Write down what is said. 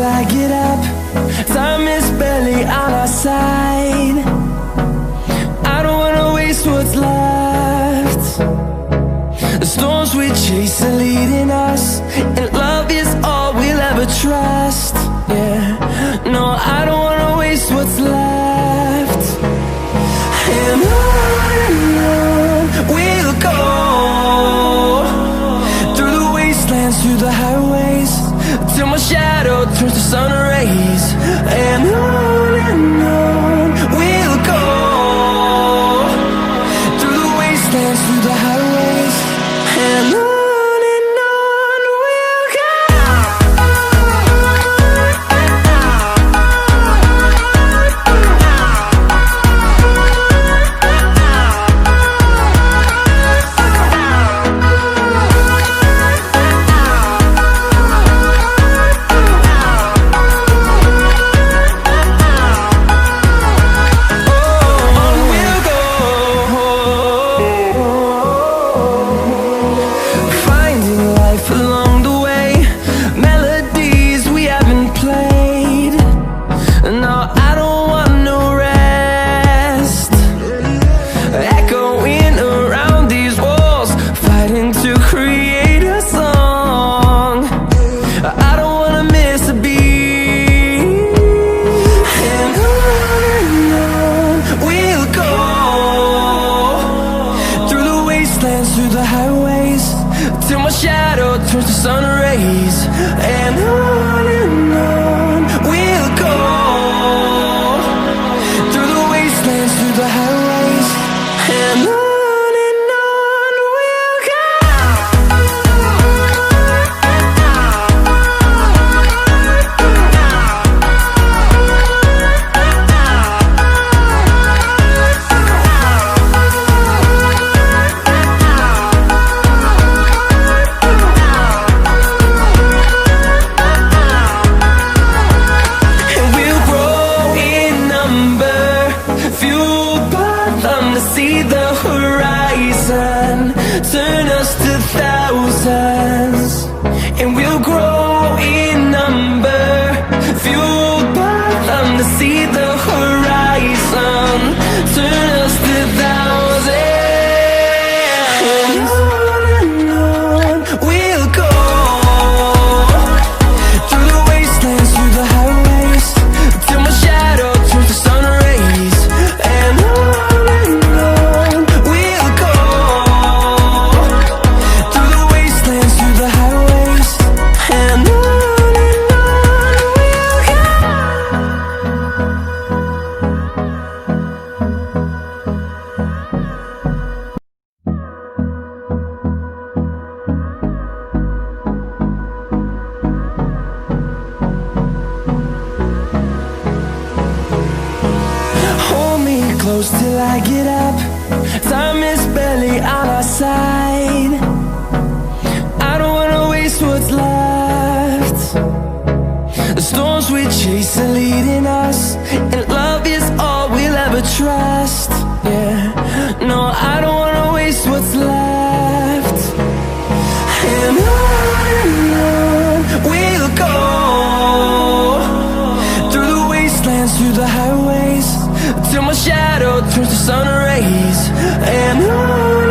I get up. Time is barely on our side. I don't wanna waste what's left. The storms we chase are leading us, and love is all we'll ever trust. Yeah, no, I don't wanna waste what's left. And on we'll go, through the wastelands, through the highways, till my shadow turns to sun rays. And on we'll go, through the wastelands, through the highways, and on we'll go. Through the highways, till my shadow turns to sun rays. And on we'll go, through the wastelands, through the highways, and on we'll go. See the horizon, turn us to thousands, and we'll grow in number, fueled by them. To see the horizon, turn us to thousands, and on we'll go, through the wastelands, through the highways, till my shadow turns to sun rays. And close till I get up. Time is barely on our side. I don't wanna waste what's left. The storms we chase are leading us, and love is all we'll ever trust. Yeah, no, I don't wanna waste what's left. And on we'll go, through the wastelands, through the highways, till my shadow turns to sun rays. And on